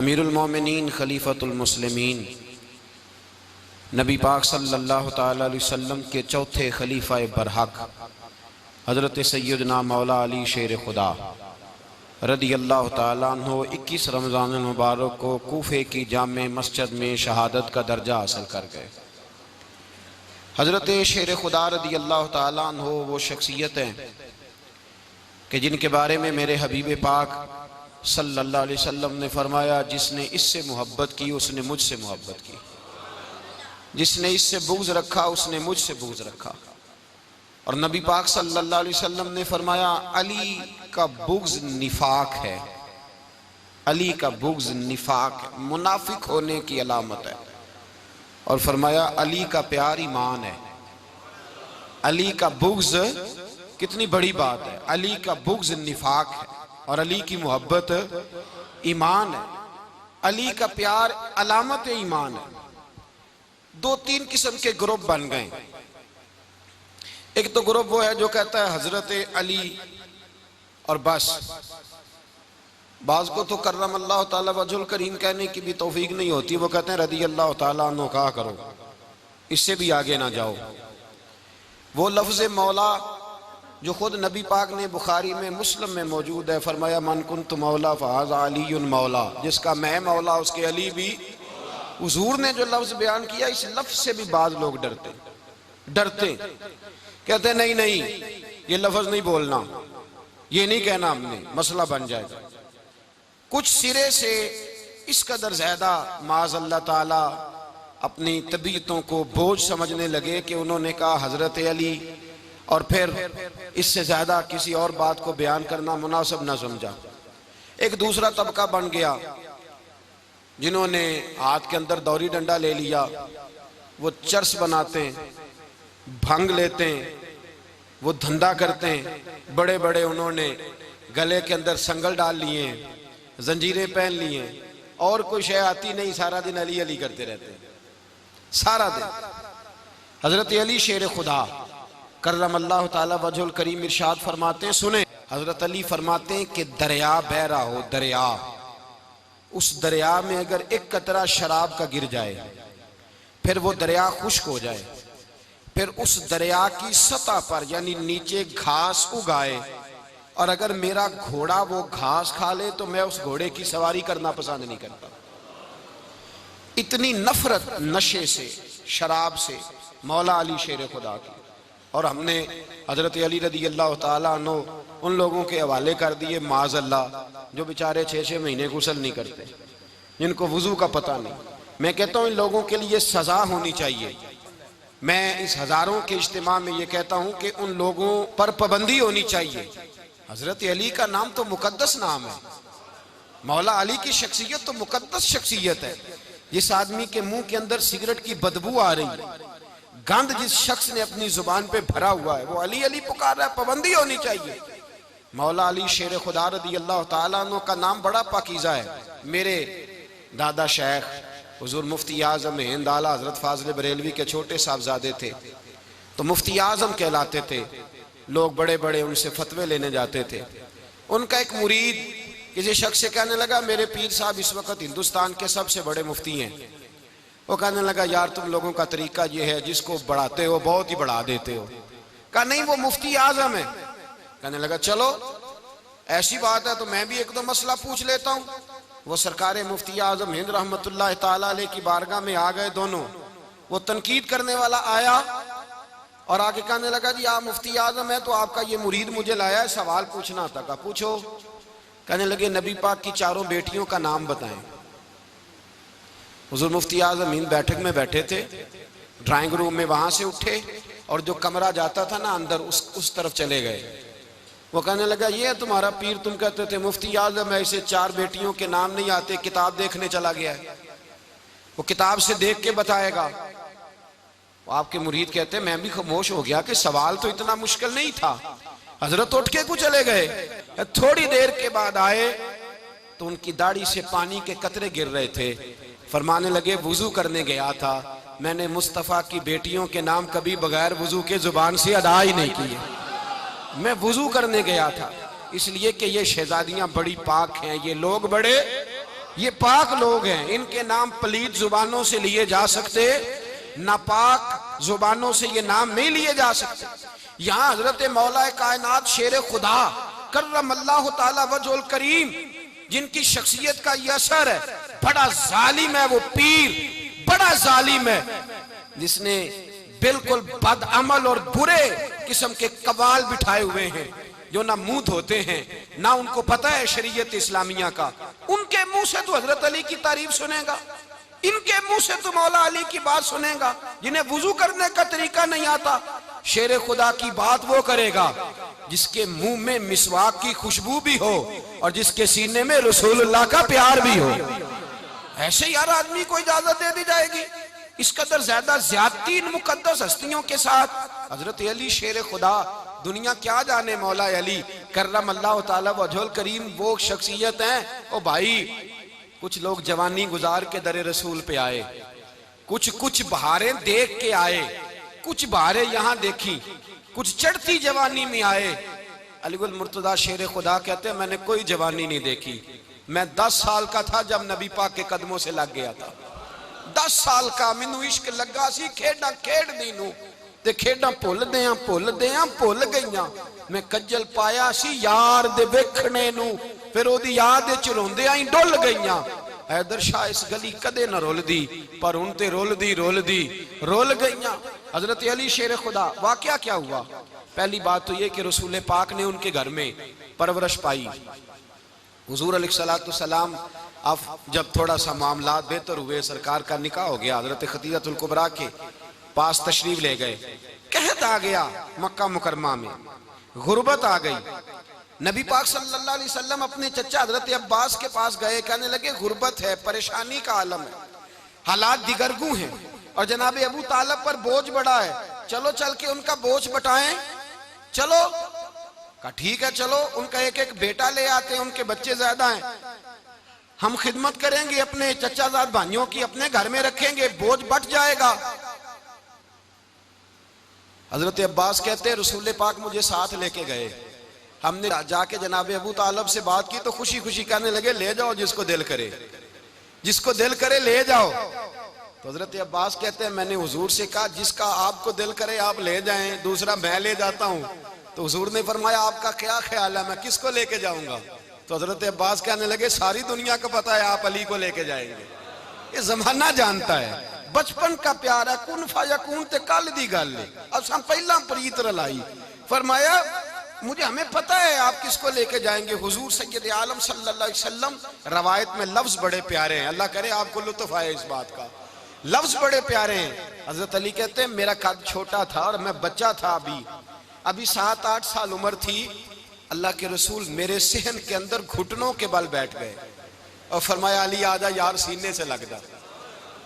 अमीरुल मोमिनीन खलीफतुल मुस्लिमीन नबी पाक सल्लल्लाहु ताला अलैहि वसल्लम के चौथे खलीफा बरहक हज़रत सैयदना मौला अली शेर खुदा रदी अल्लाह ताला अन्हु 21 रमज़ान मुबारक को कूफे की जामे मस्जिद में शहादत का दर्जा हासिल कर गए। हज़रत शेर खुदा रदी अल्लाह ताला अन्हु वो शख्सियत हैं कि जिनके बारे में मेरे हबीब पाक सल्लल्लाहु अलैहि वसल्लम ने फरमाया, जिसने इससे मोहब्बत की उसने मुझसे मोहब्बत की, जिसने इससे बुग़्ज़ रखा उसने मुझसे बुग़्ज़ रखा। और नबी पाक सल्लल्लाहु अलैहि वसल्लम ने फरमाया, अली का बुग़्ज़ निफाक है, अली का बुग़्ज़ निफाक है, मुनाफिक होने की अलामत है। और फरमाया अली का प्यार ईमान है। अली का बुग़्ज़ कितनी बड़ी बात है, अली का बुग़्ज़ निफाक है और अली की मोहब्बत ईमान है। अली का प्यार अलामत ईमान है। दो तीन किस्म के ग्रुप बन गए। एक तो ग्रुप वो है जो कहता है हजरत अली और बस। बाज को तो कर्रम अल्लाह ताला वजहुल करीम कहने की भी तौफीक नहीं होती, वो कहते हैं रदी अल्लाह ताला अन्हु कहा करो, इससे भी आगे ना जाओ। वो लफ्ज़ मौला जो खुद नबी पाक ने बुखारी में मुस्लिम में मौजूद है, फरमाया मन कुन्तु मौला फ़हाज़ा अलीयुन मौला, जिसका मैं मौला उसके अली भी। हुजूर ने जो लफ्ज़ बयान किया, इस लफ्ज़ से भी बाज़ लोग डरते कहते नहीं नहीं ये लफ्ज़ नहीं बोलना, ये नहीं कहना, हमने मसला बन जाएगा। कुछ सिरे से इस कदर ज़्यादा माज़ अल्लाह ताला अपनी तबीयतों को बोझ समझने लगे कि उन्होंने कहा हज़रत अली, और फिर इससे ज्यादा किसी और बात को बयान करना मुनासिब न समझा। एक दूसरा तबका बन गया जिन्होंने हाथ के अंदर दौरी डंडा ले लिया, वो चर्स बनाते हैं, भंग लेते हैं, वो धंधा करते हैं। बड़े बड़े उन्होंने गले के अंदर संगल डाल लिए हैं, जंजीरें पहन लिए हैं, और कोई शय आती नहीं, सारा दिन अली अली करते रहते हैं सारा दिन। हजरत अली शेर खुदा कर्रम अल्लाह ताला वजहुल करीम इरशाद फरमाते हैं, सुने हजरत अली फरमाते हैं कि दरिया बह रहा हो, दरिया, उस दरिया में अगर एक कतरा शराब का गिर जाए, फिर वो दरिया खुश्क हो जाए, फिर उस दरिया की सतह पर यानी नीचे घास उगाए, और अगर मेरा घोड़ा वो घास खा ले तो मैं उस घोड़े की सवारी करना पसंद नहीं करता। इतनी नफरत नशे से, शराब से मौला अली शेर खुदा की। और हमने हजरत अली रदी अल्लाह ताला अन्हु उन लोगों के हवाले कर दिए माज़ अल्लाह जो बेचारे 6-6 महीने गुस्ल नहीं करते, जिनको वुजू का पता नहीं। मैं कहता हूँ इन लोगों के लिए सजा होनी चाहिए। मैं इस हजारों के इज्तिमा में ये कहता हूँ कि उन लोगों पर पाबंदी होनी चाहिए। हजरत अली का नाम तो मुकद्दस नाम है, मौला अली की शख्सियत तो मुकद्दस शख्सियत है। जिस आदमी के मुंह के अंदर सिगरेट की बदबू आ रही है, गंद जिस शख्स ने अपनी जुबान पे भरा हुआ है, वो अली अली पुकार रहा है, पाबंदी होनी चाहिए। मौला अली शेर खुदा रदी अल्लाह ताला अन्हु का नाम बड़ा पाकीज़ा है। मेरे दादा शेख हुजूर मुफ्ती आज़म हिंद आला हजरत फाज़िल बरेलवी के छोटे साहबजादे थे, तो मुफ्ती आज़म कहलाते थे। लोग बड़े बड़े उनसे फतवे लेने जाते थे। उनका एक मुरीद किसी शख्स से कहने लगा, मेरे पीर साहब इस वक्त हिंदुस्तान के सबसे बड़े मुफ्ती हैं। वो कहने लगा, यार तुम लोगों का तरीका ये है, जिसको बढ़ाते हो बहुत ही बढ़ा देते हो। कहा नहीं वो मुफ्ती आज़म है। कहने लगा चलो ऐसी बात है तो मैं भी एक दो मसला पूछ लेता हूँ। वो सरकार मुफ्ती आज़म हिंद रहमतुल्लाह ताला अलैह की बारगाह में आ गए दोनों। वो तनकीद करने वाला आया और आगे कहने लगा, जी आप मुफ्ती आज़म है तो आपका ये मुरीद मुझे लाया है, सवाल पूछना था। कहा पूछो। कहने लगे नबी पाक की चारों बेटियों का नाम बताएं। हुजूर मुफ्ती आज़म हिंद बैठक में बैठे थे, ड्राइंग रूम में, वहां से उठे और जो कमरा जाता था ना अंदर, उस तरफ चले गए। वो कहने लगा, ये है तुम्हारा पीर, तुम कहते थे मुफ्ती आज़म है, इसे 4 बेटियों के नाम नहीं आते, किताब देखने चला गया है, वो किताब से देख के बताएगा। वो आपके मुरीद कहते हैं मैं भी खामोश हो गया कि सवाल तो इतना मुश्किल नहीं था। हजरत उठ के कुछ चले गए। थोड़ी देर के बाद आए तो उनकी दाढ़ी से पानी के कतरे गिर रहे थे। फरमाने लगे, वुजू करने गया था, मैंने मुस्तफ़ा की बेटियों के नाम कभी बगैर वुजू के जुबान से अदा ही नहीं किए। मैं वुजू करने गया था, इसलिए कि ये शहजादियां बड़ी पाक हैं, ये लोग बड़े ये पाक लोग हैं, इनके नाम पलीत जुबानों से लिए जा सकते, नापाक जुबानों से ये नाम नहीं लिए जा सकते। यहां हजरत मौला कायनात शेर खुदा कर्रमल्लाहु ताला वजहुल करीम, जिनकी शख्सियत का ये असर है, बड़ा जालिम है वो पीर, बड़ा जालिम है, जिसने बिल्कुल बदअमल और बुरे किस्म के कवाल बिठाए हुए हैं, जो ना मुंह धोते हैं, ना उनको पता है शरीयत इस्लामिया का। उनके मुंह से तो हजरत अली की तारीफ सुनेगा, इनके मुंह से तो मौला अली की बात सुनेगा। जिन्हें वुजू करने का तरीका नहीं आता, शेर खुदा की बात वो करेगा जिसके मुंह में मिसवाक की खुशबू भी हो और जिसके सीने में रसूलुल्लाह का प्यार भी हो। ऐसे यार आदमी को इजाजत दे दी जाएगी? इस कदर ज्यादा ज्यादती इन मुकद्दस हस्तियों के साथ। हजरत अली शेर खुदा, दुनिया क्या जाने मौला अली कर्रमल्लाहु ताला वजहुल करीम वो शख्सियत है। ओ भाई, कुछ लोग जवानी गुजार के दरे रसूल पे आए, कुछ बहारें देख के आए, कुछ बहारें यहां देखी, कुछ चढ़ती जवानी में आए। अलीगुल मुर्तजा शेर खुदा कहते हैं, मैंने कोई जवानी नहीं देखी। मैं 10 साल का था जब नबी पाक के कदमों से लग गया था। 10 साल का मैनू इश्क लगा सी, खेड़ा खेड़ दी नू ते खेड़ा भुल गईयां। मैं कज्जल पाया सी यार दे वेखणे नू, फिर ओदी याद विच रोंदियां ही डुल गईयां। हैदर शाह इस गली कदे न रुलदी, पर हुण ते रुल गईयां। हजरत अली शेर खुदा, वाकया क्या हुआ? पहली बात तो ये कि रसूल पाक ने उनके घर में परवरिश पाई। हुजूर अलैहिस्सलाम अब जब थोड़ा सा मामला बेहतर हुए, सरकार का निकाह हो गया, हजरत खदीजतुल कुबरा के पास तशरीफ ले गए। कहत आ गया मक्का मुकरमा में, गुर्बत आ गई। नबी पाक सल्लल्लाहु अलैहि वसल्लम अपने चचा हजरत अब्बास के पास गए, कहने लगे गुर्बत है, परेशानी का आलम है, हालात दिगरगू हैं और जनाब अबू तालिब पर बोझ बड़ा है, चलो चल के उनका बोझ बटाएं। चलो, कहा ठीक है चलो, उनका एक एक बेटा ले आते हैं, उनके बच्चे ज्यादा हैं, हम खिदमत करेंगे अपने चचाजाद भाइयों की, अपने घर में रखेंगे, बोझ बट जाएगा। हजरत अब्बास कहते हैं रसूल पाक मुझे साथ लेके गए, हमने जाके जनाब अबू तालिब से बात की तो खुशी खुशी कहने लगे ले जाओ जिसको दिल करे ले जाओ। तो हजरत अब्बास कहते हैं मैंने हुजूर से कहा जिसका आपको दिल करे आप ले जाएं, दूसरा मैं ले जाता हूं। तो हुजूर ने फरमाया आपका क्या ख्याल है, मैं किसको लेके जाऊंगा? तो हजरत अब्बास कहने लगे सारी दुनिया को पता है आप अली को लेके जाएंगे, ये जमाना जानता है, बचपन का प्यार है, कुन फयकून ते कल दी गल है, अब हम पहला प्रीत रलाई। फरमाया मुझे हमें पता है आप किसको लेके जाएंगे। हुजूर सैयद आलम सल्लल्लाहु अलैहि वसल्लम, रवायत में लफ्ज बड़े प्यारे हैं, अल्लाह करे आपको लुत्फ आए इस बात का, लफ्ज बड़े प्यारे हैं। हजरत अली कहते हैं मेरा कद छोटा था और मैं बच्चा था, अभी 7-8 साल उम्र थी। अल्लाह के रसूल मेरे सहन के अंदर घुटनों के बल बैठ गए और फरमाया अली आजा यार सीने से लग जा।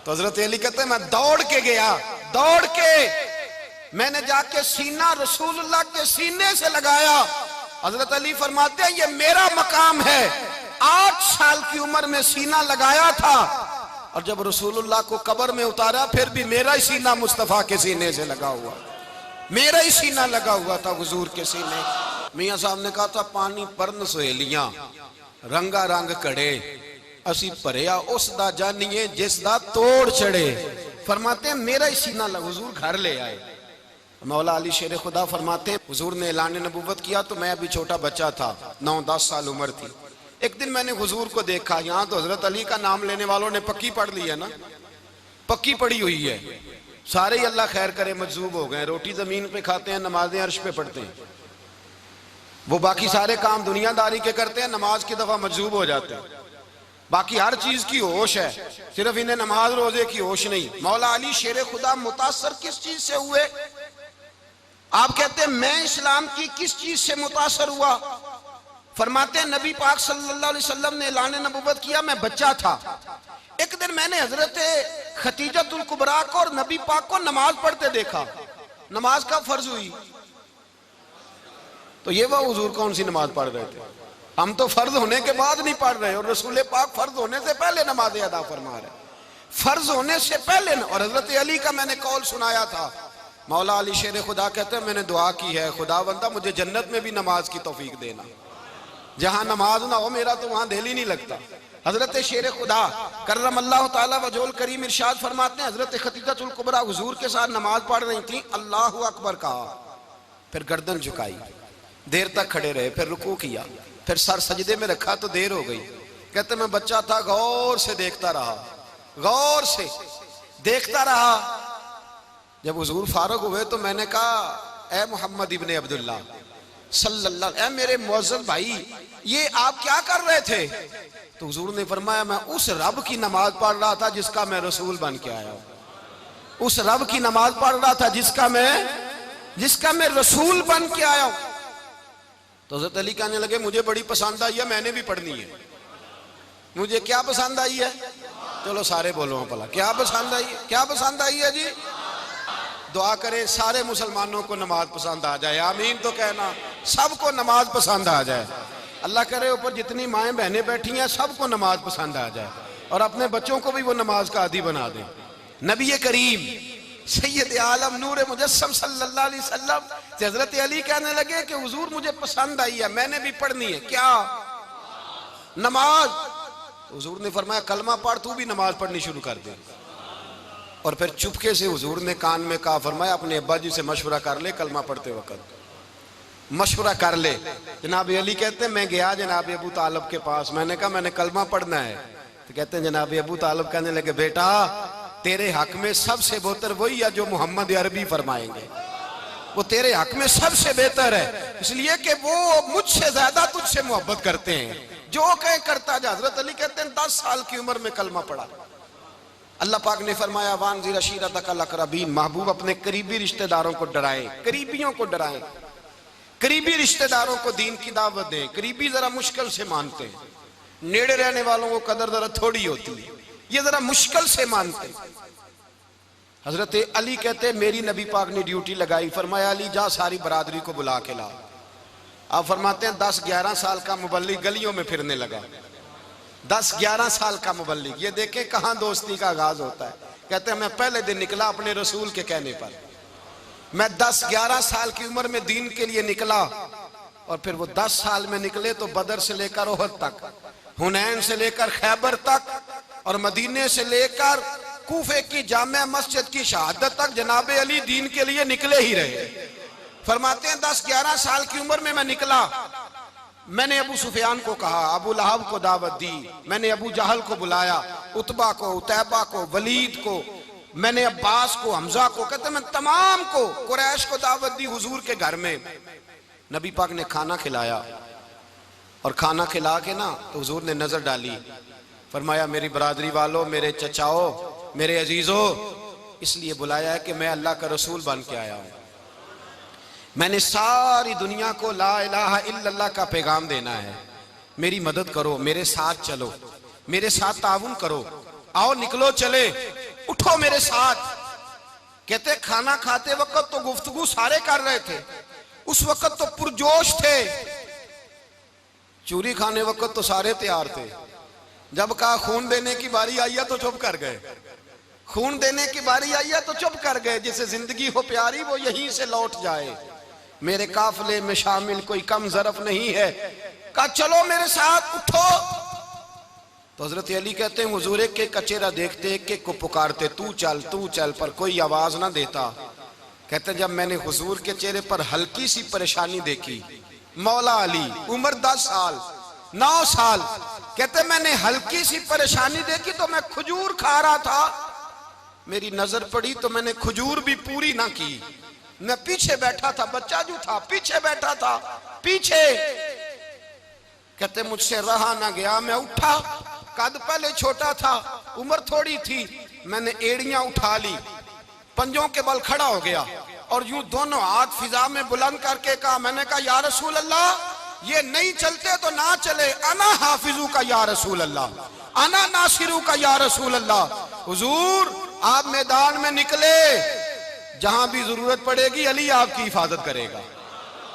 तो हजरत अली कहते हैं मैं दौड़ के गया, दौड़ के मैंने जाके सीना रसूलुल्लाह के सीने से लगाया। हजरत अली फरमाते हैं ये मेरा मकाम है, 8 साल की उम्र में सीना लगाया था और जब रसूलुल्लाह को कब्र में उतारा फिर भी मेरा ही सीना मुस्तफा के सीने से लगा हुआ, मेरा ही सीना लगा हुआ था हुजूर के सीने। मियां साहब ने कहा था पानी परन सहेलियां रंगा रंग कड़े, असी भरिया उस दा जानिए जिस दा तोड़ चढ़े। फरमाते हैं मेरा ही सीना लगा, हुजूर घर ले आए। मौला अली शेर खुदा फरमाते हैं हुजूर ने ऐलान नबूवत किया तो मैं अभी छोटा बच्चा था, 9-10 साल उम्र थी। एक दिन मैंने हुजूर को देखा, यहाँ तो हजरत अली का नाम लेने वालों ने पक्की पढ़ ली है ना, पक्की पड़ी हुई है, सारे ही अल्लाह खैर करे मजजूब हो गए, रोटी जमीन पे खाते हैं, नमाजें अर्श पे पढ़ते हैं, वो बाकी सारे काम दुनियादारी के करते हैं, नमाज की दफा मजजूब हो जाते हैं, बाकी हर चीज की होश है, सिर्फ इन्हें नमाज रोजे की होश नहीं। मौला अली शेर खुदा मुतासर किस चीज से हुए? आप कहते हैं मैं इस्लाम की किस चीज से मुतासर हुआ? फरमाते हैं नबी पाक सल्लल्लाहु अलैहि वसल्लम ने ऐलान नबूवत किया, मैं बच्चा था, एक दिन मैंने हजरत खदीजतुल कुबरा को और नबी पाक को नमाज पढ़ते देखा। नमाज का फर्ज हुई तो ये वह हुजूर कौन सी नमाज पढ़ रहे थे? हम तो फर्ज होने के बाद नहीं पढ़ रहे और रसूल पाक फर्ज होने से पहले नमाज अदा फरमा रहे, फर्ज होने से पहले। और हजरत अली का मैंने कौल सुनाया था, मौला अली शेर खुदा कहते हैं मैंने दुआ की है खुदावंदा मुझे जन्नत में भी नमाज की तौफीक देना, जहां नमाज ना हो मेरा तो वहां दिल ही नहीं लगता। हजरत शेर खुदा करमल्लाहु ताला वजहुल करीम इरशाद फरमाते हैं, हजरत खदीजतुल कुबरा हुजूर के साथ नमाज पढ़ रही थी, अल्लाहु अकबर कहा, फिर गर्दन झुकाई, देर तक खड़े रहे, फिर रुकू किया, फिर सर सजदे में रखा तो देर हो गई। कहते मैं बच्चा था, गौर से देखता रहा, गौर से देखता रहा। जब हुजूर फारूक हुए तो मैंने कहा, ए मोहम्मद इब्ने अब्दुल्लाह सल्लल्लाहु, ए मेरे मुअज्जिन भाई, ये आप क्या कर रहे थे? तो हुजूर ने फरमाया, मैं उस रब की नमाज पढ़ रहा था जिसका मैं रसूल बन के आया हूं। उस रब की नमाज पढ़ रहा था जिसका मैं रसूल बन के आया हूं। तो हज़रत अली कहने लगे, मुझे बड़ी पसंद आई है, मैंने भी पढ़नी है। मुझे क्या पसंद आई है? चलो सारे बोलो भला, क्या पसंद आई है? क्या पसंद आई है जी? दुआ करें सारे मुसलमानों को नमाज पसंद आ जाए, आमीन तो कहना, सबको नमाज पसंद आ जाए। अल्लाह करे ऊपर जितनी माएँ बहनें बैठी हैं सबको नमाज पसंद आ जाए, और अपने बच्चों को भी वो नमाज का आदी बना दें। नबी करीम सैयद आलम नूर मुजस्सम सल्लल्लाहु अलैहि वसल्लम से हजरत अली कहने लगे कि हुजूर मुझे पसंद आई है, मैंने भी पढ़नी है। क्या? नमाज। तो हुजूर ने फरमाया, कलमा पढ़, तू भी नमाज पढ़नी शुरू कर दे। और फिर चुपके से हुजूर ने कान में कहा, फरमाया अपने अब्बा जी से मशवरा कर ले, कलमा पढ़ते वक्त मशवरा कर ले। जनाब अली कहते हैं, मैं गया जनाब अबू तालिब के पास, मैंने कहा मैंने कलमा पढ़ना है। तो कहते हैं जनाब अबू तालिब कहने लगे, बेटा तेरे हक में सबसे बेहतर वही है जो मोहम्मद अरबी फरमाएंगे, वो तेरे हक में सबसे बेहतर है, इसलिए कि वो मुझसे ज्यादा तुझसे मोहब्बत करते हैं, जो कहे करता जा। हजरत अली कहते हैं 10 साल की उम्र में कलमा पढ़ा। अल्लाह पाक ने फरमाया, वानज़िर अशीरतकल अक़रबीन, महबूब अपने करीबी रिश्तेदारों को डराएं, करीबियों को डराएं, करीबी रिश्तेदारों को दीन की दावत दें। करीबी जरा मुश्किल से मानते हैं, नेड़े रहने वालों को कदर जरा थोड़ी होती है, ये जरा मुश्किल से मानते हैं। हजरत अली कहते मेरी नबी पाक ने ड्यूटी लगाई, फरमाया अली जा सारी बरादरी को बुला के ला। आप फरमाते हैं 10-11 साल का मुबल्लिग गलियों में फिरने लगा, 10-11 साल का मुबल्लिग। ये देखें कहाँ दोस्ती का आगाज होता है। कहते हैं मैं पहले दिन निकला अपने रसूल के कहने पर, मैं 10-11 साल की उम्र में दीन के लिए निकला, और फिर वो 10 साल में निकले तो बदर से लेकर ओहद तक, हुनैन से लेकर खैबर तक, और मदीने से लेकर कूफे की जामे मस्जिद की शहादत तक जनाब अली दीन के लिए निकले ही रहे। फरमाते हैं 10-11 साल की उम्र में मैं निकला, मैंने अबू सुफियान को कहा, अबू लहब को दावत दी, मैंने अबू जहल को बुलाया, उतबा को, उतैबा को, वलीद को, मैंने अब्बास को, हमजा को, कहते मैं तमाम को, कुरैश को दावत दी हुजूर के घर में। नबी पाक ने खाना खिलाया, और खाना खिला के ना तो हुजूर ने नजर डाली, फरमाया मेरी बरादरी वालों, मेरे चचाओ, मेरे अजीजों, इसलिए बुलाया है कि मैं अल्लाह का रसूल बन के आया हूं। मैंने सारी दुनिया को ला इलाहा इल्लल्लाह का पैगाम देना है, मेरी मदद करो, मेरे साथ चलो, मेरे साथ ताउन करो, आओ निकलो चले, उठो मेरे साथ। कहते खाना खाते वक्त तो गुफ्तगू सारे कर रहे थे, उस वक्त तो पुरजोश थे, चूरी खाने वक्त तो सारे तैयार थे, जब कहा खून देने की बारी आई है तो चुप कर गए, खून देने की बारी आई है तो चुप कर गए। जिसे जिंदगी हो प्यारी वो यहीं से लौट जाए, मेरे काफिले में शामिल कोई कम ज़रफ नहीं है। कहा चलो मेरे साथ उठो। तो हजरत अली कहते हैं हुजूर एक के कचेरा देखते, एक एक को पुकारते, तू चल, पर कोई आवाज ना देता। कहते जब मैंने हुजूर के चेहरे पर हल्की सी परेशानी देखी, मौला अली उम्र 10 साल 9 साल, कहते मैंने हल्की सी परेशानी देखी तो मैं खजूर खा रहा था, मेरी नजर पड़ी तो मैंने खजूर भी पूरी ना की, मैं पीछे बैठा था, बच्चा जो था पीछे बैठा था, पीछे। कहते मुझसे रहा ना गया, मैं उठा, कद पहले छोटा था, उम्र थोड़ी थी, मैंने एड़ियां उठा ली, पंजों के बल खड़ा हो गया, और यूं दोनों हाथ फिजा में बुलंद करके कहा, मैंने कहा या रसूल अल्लाह ये नहीं चलते तो ना चले, अना हाफिजू का या रसूल अल्लाह, अना नासिरू का या रसूल अल्लाह। हुजूर आप मैदान में निकले, जहां भी जरूरत पड़ेगी अली आपकी हिफाजत करेगा।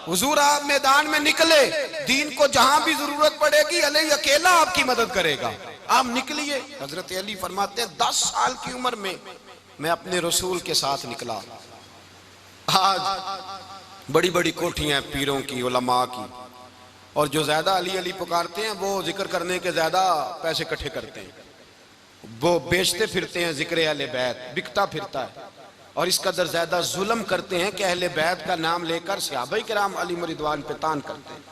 हुजूर आप मैदान में निकले, दीन को जहां भी जरूरत पड़ेगी अली अकेला आपकी मदद करेगा, आप निकलिए। हजरत अली फरमाते हैं 10 साल की उम्र में मैं अपने रसूल के साथ निकला। आज बड़ी बड़ी कोठियां पीरों की, उलमा की, और जो ज्यादा अली अली पुकारते हैं वो जिक्र करने के ज्यादा पैसे इकट्ठे करते हैं, वो बेचते फिरते हैं जिक्र अहले बैत, बिकता फिरता है। और इस कदर ज्यादा जुल्म करते हैं कि अहले बैत का नाम लेकर सहाबाए किराम अली रिदवान पे तान करते हैं,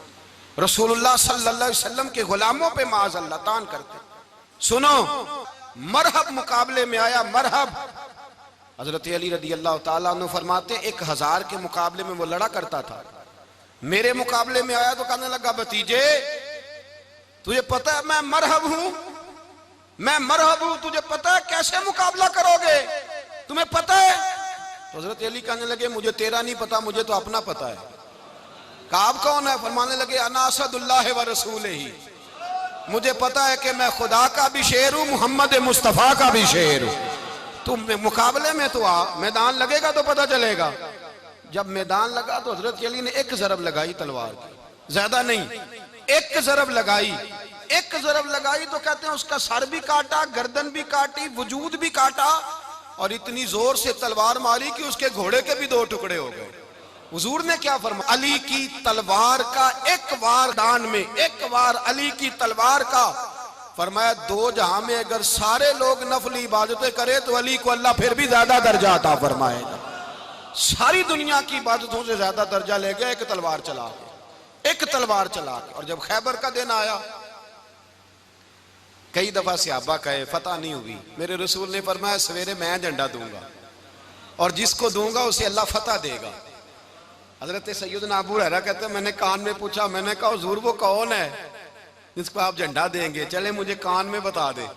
रसूलुल्लाह सल्लल्लाहु अलैहि वसल्लम के गुलामों पे माअज़ल्लाह तान करते हैं। सुनो, मरहब मुकाबले में आया, मरहब। हजरत अली रदी अल्लाह ताला अन्हु फरमाते 1000 के मुकाबले में वो लड़ा करता था, मेरे मुकाबले में आया तो कहने लगा भतीजे तुझे पता है मैं मरहब हूं, मैं मरहब हूं, तुझे पता है कैसे मुकाबला करोगे, तुम्हें पता है? तो हजरत अली कहने लगे मुझे तेरा नहीं पता, मुझे तो अपना पता है। काब कौन है? फरमाने लगे अना असदुल्लाह व रसूलिही, मुझे पता है कि मैं खुदा का भी शेर हूं, मोहम्मद मुस्तफा का भी शेर हूं। तुम मुकाबले में तो आ, मैदान लगेगा तो पता चलेगा। जब मैदान लगा तो हजरत अली ने एक जरब लगाई तलवार की, ज्यादा नहीं, एक जरब लगाई। एक जरब लगाई तो कहते हैं उसका सर भी काटा, गर्दन भी काटी, वजूद भी काटा, और इतनी जोर से तलवार मारी कि उसके घोड़े के भी 2 टुकड़े हो गए। हुजूर ने क्या फरमाया? अली की तलवार का एक वार दान में, एक वार अली की तलवार का, फरमाया 2 जहां में अगर सारे लोग नफली इबादतें करें तो अली को अल्लाह फिर भी ज्यादा दर्जा अता फरमाएगा। सारी दुनिया की इबादतों से ज्यादा दर्जा ले गया एक तलवार चला के, एक तलवार चला के। और जब खैबर का दिन आया, कई दफा सहाबा कहे फतह नहीं हुई, मेरे रसूल ने फरमाया सवेरे मैं झंडा दूंगा और जिसको दूंगा उसे अल्लाह फतह देगा। हजरत सैयदना अबू हुरैरा कहते हैं मैंने कान में पूछा, मैंने कहा हुजूर वो कौन है जिसको आप झंडा देंगे, चले मुझे कान में बता दे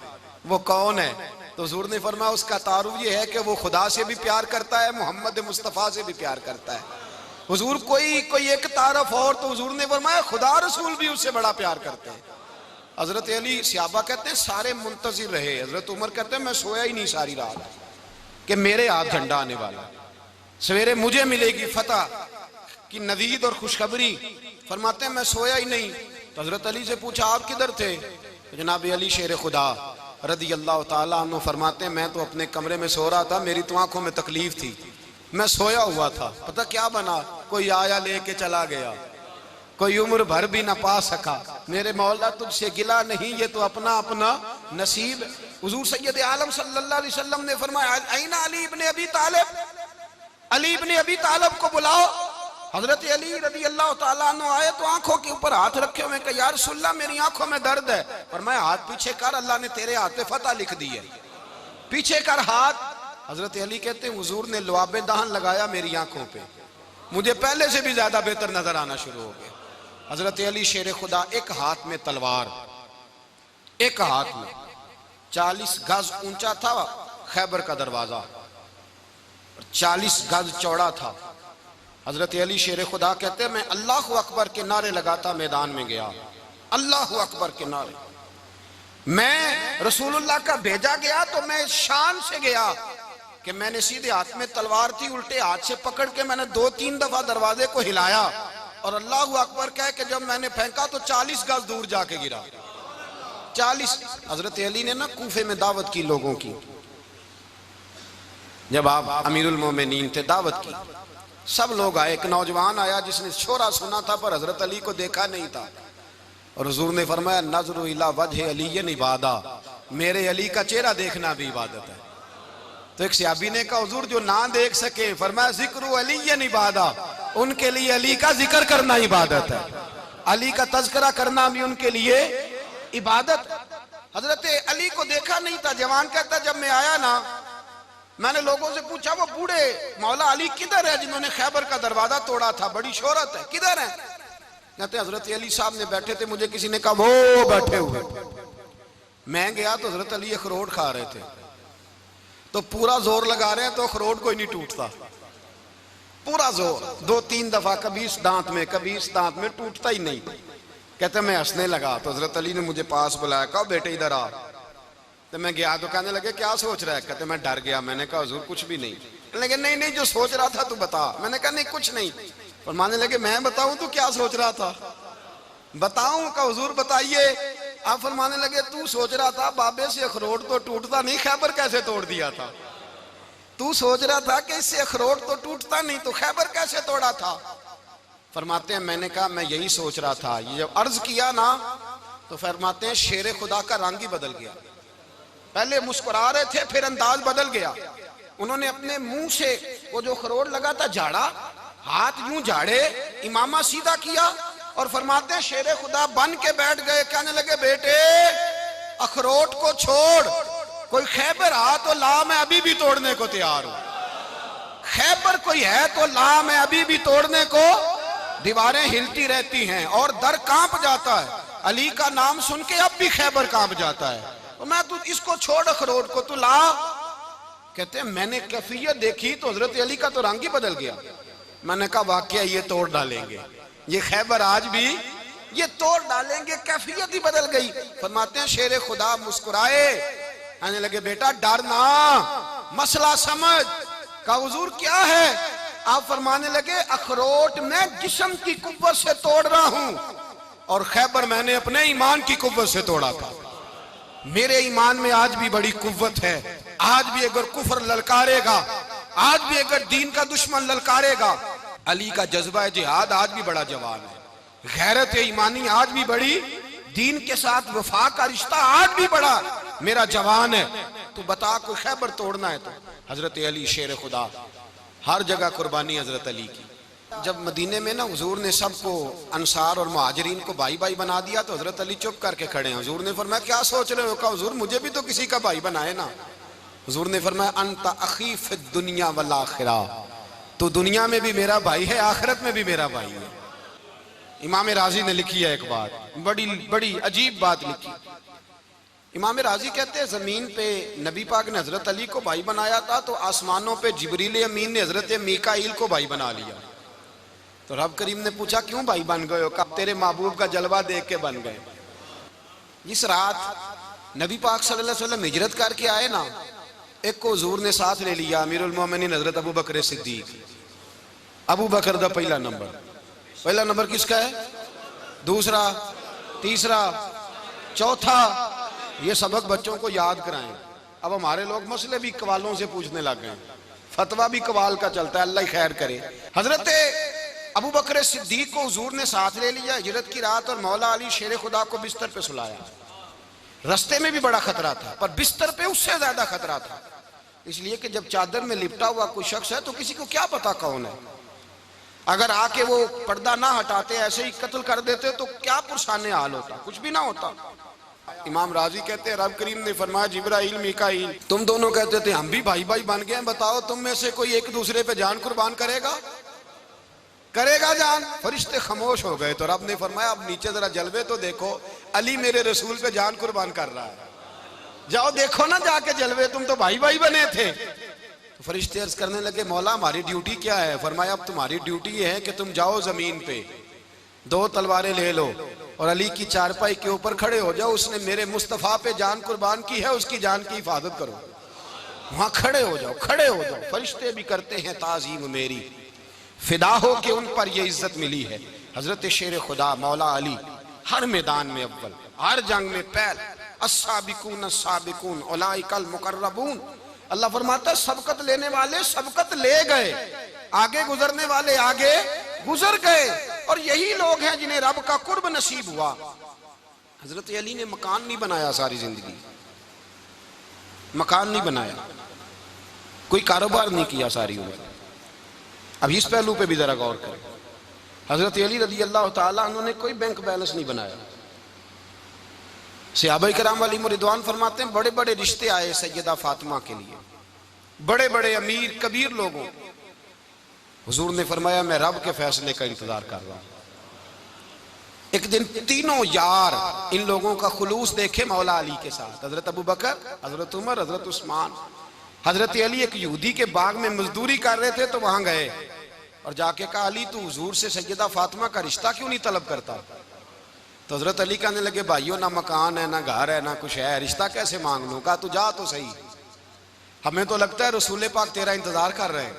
वो कौन है। तो हुजूर ने फरमाया उसका तारुफ ये है कि वो खुदा से भी प्यार करता है, मोहम्मद मुस्तफ़ा से भी प्यार करता है। हुजूर कोई एक तारफ और, तो हुजूर ने फरमाया खुदा रसूल भी उससे बड़ा प्यार करते हैं। हजरत अली सहाबा कहते हैं सारे मुंतजिर रहे। हजरत उमर कहते हैं मैं सोया ही नहीं सारी रात कि मेरे हाथ झंडा आने वाला, सवेरे मुझे मिलेगी फतह की नवीद और खुशखबरी। फरमाते हैं मैं सोया ही नहीं। तो हजरत अली से पूछा आप किधर थे? तो जनाब अली शेर खुदा रदी अल्लाह ताला अन्हु फरमाते हैं मैं तो अपने कमरे में सो रहा था, मेरी तो आंखों में तकलीफ थी, मैं सोया हुआ था, पता क्या बना, कोई आया लेके चला गया, कोई उम्र भर भी ना पा सका। मेरे मौला तुझसे गिला नहीं, ये तो अपना अपना नसीब। हुजूर सैयद आलम सल्लल्लाहु अलैहि वसल्लम ने फरमाया ऐना अली इब्ने अबी तालिब, अली इब्ने अबी तालिब को बुलाओ। हजरत अली रदी अल्लाह ताला अन्हु आए तो आंखों के ऊपर हाथ रखे हुए, कहा या रसूलल्लाह मेरी आंखों में दर्द है। और मैं हाथ पीछे कर, अल्लाह ने तेरे हाथ पे फतह लिख दी है, पीछे कर हाथ। हजरत अली कहते हैं हुजूर ने लुआबे दहन लगाया मेरी आंखों पे, मुझे पहले से भी ज्यादा बेहतर नजर आना शुरू हो गया। हजरत अली शेर खुदा, एक हाथ में तलवार, एक हाथ में 40 गज ऊंचा था खैबर का दरवाजा, 40 गज चौड़ा था। हजरत अली शेर खुदा कहते हैं मैं अल्लाह अकबर के नारे लगाता मैदान में गया, अल्लाह अकबर के नारे। मैं रसूलुल्लाह का भेजा गया तो मैं शान से गया कि मैंने सीधे हाथ में तलवार थी, उल्टे हाथ से पकड़ के मैंने 2-3 दफा दरवाजे को हिलाया और अल्लाह अकबर कह के जब मैंने फेंका तो 40 गज दूर जाके गिरा। 40। हजरत अली ने ना कूफे में दावत की लोगों की, जब आप अमीरुल मोमिनीन थे, दावत की, सब लोग आए। एक नौजवान आया जिसने शोरा सुना था पर हजरत अली को देखा नहीं था, और हुजूर ने फरमाया नजरु इला वजह अली इबादा, मेरे अली का चेहरा देखना भी इबादत है। तो एक सहाबी ने कहा हुजूर जो ना देख सके, फरमाया जिक्र अली इबादा, उनके लिए अली का जिक्र करना इबादत है, अली का तज़किरा करना भी उनके लिए इबादत। हजरत अली को देखा नहीं था। जवान कहता जब मैं आया ना, मैंने लोगों से पूछा वो बूढ़े मौला अली किधर है जिन्होंने खैबर का दरवाजा तोड़ा था, बड़ी शोहरत है, किधर है? कहते हजरत अली साहब ने बैठे थे, मुझे किसी ने कहा वो बैठे हुए। मैं गया तो हजरत अली अखरोट खा रहे थे, तो पूरा जोर लगा रहे हैं तो अखरोट कोई नहीं टूटता, पूरा जोर 2-3 दफा, कभी इस दांत में कभी इस दांत में, टूटता ही नहीं। कहते मैं हंसने लगा तो हजरत अली ने मुझे पास बुलाया, कहा बेटे इधर आ। तो मैं गया तो कहने लगे क्या सोच रहा है? कहते मैं डर गया। मैंने कहा हुजूर कुछ भी नहीं। लेकिन नहीं नहीं जो सोच रहा था तू बता। मैंने कहा नहीं कुछ नहीं। और मानने लगे मैं बताऊं तू क्या सोच रहा था? बताऊं? का हुजूर बताइए। आप फरमाने लगे तू सोच रहा था बाबे से अखरोट तो टूटता नहीं, खैबर कैसे तोड़ दिया था? तू सोच रहा था कि इससे अखरोट तो टूटता नहीं, तो खैबर कैसे तोड़ा था? फरमाते हैं मैंने कहा मैं यही सोच रहा था। ये जब अर्ज किया ना तो फरमाते हैं शेर खुदा का रंग ही बदल गया। पहले मुस्कुरा रहे थे, फिर अंदाज बदल गया। उन्होंने अपने मुंह से वो जो खरोट लगा था झाड़ा, हाथ यूं झाड़े, इमामा सीधा किया और फरमाते हैं शेर खुदा बन के बैठ गए। कहने लगे बेटे अखरोट को छोड़, कोई खैबर आ तो ला, मैं अभी भी तोड़ने को तैयार हूं। खैबर कोई है तो ला, मैं अभी भी तोड़ने को। दीवारें हिलती रहती हैं और दर कांप जाता है। अली का नाम सुन के अब भी खैबर कांप जाता है। तो मैं तू इसको छोड़ अखरोट को, तू ला। कहते हैं मैंने कैफियत देखी तो हजरत अली का तो रंग ही बदल गया। मैंने कहा वाकया ये तोड़ डालेंगे, ये खैबर आज भी ये तोड़ डालेंगे। कैफियत ही बदल गई। फरमाते हैं शेर खुदा मुस्कुराए, आने लगे बेटा डर ना, मसला समझ। का हुजूर क्या है? आप फरमाने लगे अखरोट मैं जिस्म की कुव्वत से तोड़ रहा हूं और खैबर मैंने अपने ईमान की कुव्वत से तोड़ा था। मेरे ईमान में आज भी बड़ी कुव्वत है। आज भी अगर कुफर ललकारेगा, आज भी अगर दीन का दुश्मन ललकारेगा, अली का जज्बा जिहाद आज भी बड़ा जवान है। गैरत ईमानी आज भी बड़ी, दीन के साथ वफा का रिश्ता आज भी बड़ा मेरा जवान है। तो बता कोई खैबर तोड़ना है तो हजरत अली शेर खुदा, हर जगह कुर्बानी हजरत अली की। जब मदीने में ना हुजूर ने सबको अंसार और मुहाजिरीन को भाई भाई बना दिया तो हजरत अली चुप करके खड़े हैं। हुजूर ने फरमाया क्या सोच रहे हो? कहा हुजूर मुझे भी तो किसी का भाई बनाए ना। हुजूर ने फरमाया अंत अखी फि दुनिया वल आखिरा, तो दुनिया में भी मेरा भाई है, आखिरत में भी मेरा भाई है। इमाम राजी ने लिखी है एक बात, बड़ी बड़ी अजीब बात लिखी। इमाम राजी कहते हैं जमीन पे नबी पाक ने हजरत अली को भाई बनाया था तो आसमानों पे जिब्रील अमीन ने हजरत मीकाईल को भाई बना लिया। तो रब करीम ने पूछा क्यों भाई बन गए हो? कब तेरे महबूब का जलवा देख के बन गए। जिस रात नबी पाक सल्लल्लाहु अलैहि वसल्लम हिजरत करके आए ना, एक को हुजूर ने साथ ले लिया, अमीरुल मोमिनीन हजरत अबू बकर सिद्दीक। अबू बकर दा पहला नंबर किसका है? दूसरा, तीसरा, चौथा। ये सबक बच्चों को याद कराएं। अब हमारे लोग मसले भी कवालों से पूछने लग गए, फतवा भी कवाल का चलता है, अल्लाह खैर करे। हजरत अबू बकर सिद्दीक को हुजूर ने साथ ले लिया हिजरत की रात और मौला अली शेर खुदा को बिस्तर पे सुलाया। रस्ते में भी बड़ा खतरा था पर बिस्तर पे उससे ज्यादा खतरा था, इसलिए कि जब चादर में लिपटा हुआ कोई शख्स है तो किसी को क्या पता कौन है। अगर आके वो पर्दा ना हटाते ऐसे ही कत्ल कर देते तो क्या पुरसाने हाल होता, कुछ भी ना होता। इमाम राजी कहते हैं रब करीम ने फरमाया जिब्राइल मीकाईल तुम दोनों कहते थे हम भी भाई भाई बन गए, बताओ तुम में से कोई एक दूसरे पे जान कुर्बान करेगा जान? फरिश्ते खामोश हो गए। तो रब ने फरमाया अब नीचे जरा जलवे तो देखो, अली मेरे रसूल पे जान कुर्बान कर रहा है, जाओ देखो ना जाके जलवे, तुम तो भाई भाई बने थे। तो फरिश्ते अर्ज करने लगे मौला हमारी ड्यूटी क्या है? फरमाया अब तुम्हारी ड्यूटी ये है कि तुम जाओ जमीन पे, दो तलवारें ले लो और अली की चारपाई के ऊपर खड़े हो जाओ। उसने मेरे मुस्तफा पे जान कुर्बान की है, उसकी जान की हिफाजत करो। वहां खड़े हो जाओ। फरिश्ते भी करते हैं ताजीम मेरी, फिदा हो के उन पर ये इज्जत मिली है। हजरत शेर खुदा मौला अली हर मैदान में अव्वल, हर जंग में पहल। अस्साबिकून अस्साबिकून उलाइकल मुकर्रबून। अल्लाह फरमाता सबकत लेने वाले सबकत ले गए, आगे गुजरने वाले आगे गुजर गए, और यही लोग हैं जिन्हें रब का कुर्ब नसीब हुआ। हजरत अली ने मकान नहीं बनाया, सारी जिंदगी मकान नहीं बनाया, कोई कारोबार नहीं किया सारी उम्र। अब इस पहलू पे भी जरा गौर करें। हजरत अली रज़ी अल्लाह ताला उन्होंने कोई बैंक बैलेंस नहीं बनाया। सहाबा किराम वाली रिदवान फरमाते हैं बड़े बड़े रिश्ते आए सैयदा फातिमा के लिए, बड़े बड़े अमीर कबीर लोगों। हुजूर ने फरमाया मैं रब के फैसले का इंतजार कर रहा हूं। एक दिन तीनों यार इन लोगों का खुलूस देखे मौला अली के साथ, हजरत अबू बकर, हजरत उमर, हजरत उस्मान। हजरत अली एक यहूदी के बाग में मजदूरी कर रहे थे तो वहां गए और जाके कहा अली तू हुजूर से सैयदा फातिमा का रिश्ता क्यों नहीं तलब करता? तो हजरत अली कहने लगे भाइयों ना मकान है ना घर है ना कुछ है, रिश्ता कैसे मांग लूं? कहा तू जा तो सही, हमें तो लगता है रसूल पाक तेरा इंतजार कर रहे हैं।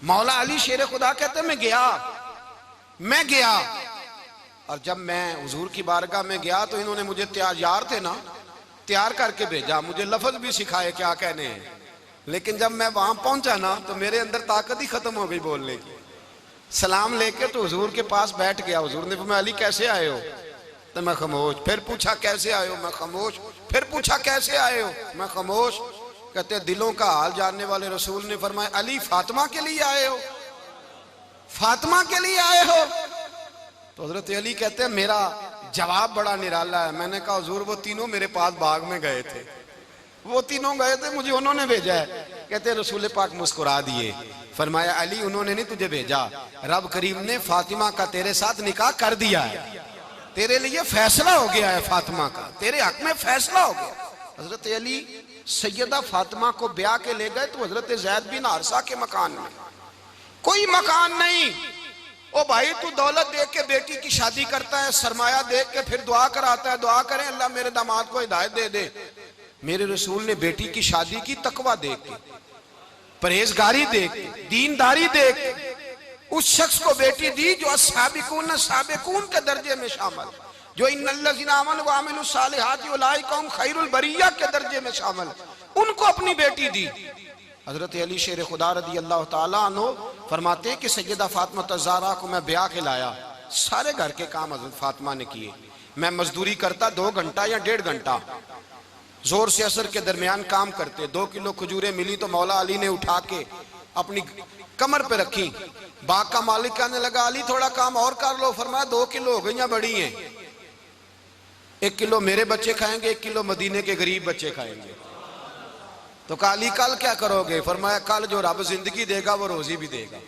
मौला अली शेर खुदा कहते मैं गया और जब मैं हुजूर की बारगाह में गया तो इन्होंने मुझे यार थे ना तैयार करके भेजा, मुझे लफ्ज भी सिखाए क्या कहने हैं, लेकिन जब मैं वहां पहुंचा ना तो मेरे अंदर ताकत ही खत्म हो गई बोलने की। सलाम लेके तो हुजूर के पास बैठ गया। हुजूर ने फरमाया अली कैसे आए हो? तो मैं खामोश। फिर पूछा कैसे आए हो? मैं खामोश। फिर पूछा कैसे आए हो? मैं खामोश। कहते दिलों का हाल जानने वाले रसूल ने फरमाया अली फातिमा के लिए आए हो? फातिमा के लिए आए हो? तो हजरत अली कहते हैं मेरा जवाब बड़ा निराला है। मैंने कहा हुजूर वो तीनों मेरे पास बाग में गए थे, वो तीनों गए थे, मुझे उन्होंने भेजा है। कहते रसूल पाक मुस्कुरा दिए, फरमाया अली उन्होंने नहीं तुझे भेजा, रब करीम ने फातिमा का तेरे साथ निकाह कर दिया है, तेरे लिए फैसला हो गया है, फातिमा का तेरे हक में फैसला हो गया। हजरत अली सैयदा फातिमा को ब्याह के ले गए तो हजरत ज़ैद बिन हारिसा के मकान में, कोई मकान नहीं। ओ भाई तू दौलत देख के बेटी की शादी करता है, सरमाया देख के फिर दुआ कराता है, दुआ करें अल्लाह मेरे दामाद को हिदायत दे दे। मेरे रसूल ने बेटी की शादी की तकवा देख के, परहेजगारी देख के, दीनदारी देख के उस शख्स को बेटी दी जो अस्साबिकून साबिकून के दर्जे में शामिल, जो इन्नल्लज़ीना आमनू व अमिलुस सालिहाति उलाइका हुम खैरुल बरिया के दर्जे में शामिल, उनको अपनी बेटी दी। हजरत अली शेर खुदा रदी अल्लाह ताला अन्हु फरमाते कि सैयदा फातिमा ज़हरा को मैं ब्याह के लाया, सारे घर के काम हजरत फातिमा ने किए। मैं मजदूरी करता 2 घंटा या 1.5 घंटा, जोर से असर के दरमियान काम करते। 2 किलो खजूरें मिली तो मौला अली ने उठा के अपनी कमर पे रखी। बाग का मालिक कहने लगा अली थोड़ा काम और कर लो। फरमाया 2 किलो हो गई, बड़ी हैं, 1 किलो मेरे बच्चे खाएंगे, 1 किलो मदीने के गरीब बच्चे खाएंगे। तो कहा अली कल क्या करोगे? फरमाया कल जो रब जिंदगी देगा वो रोजी भी देगा।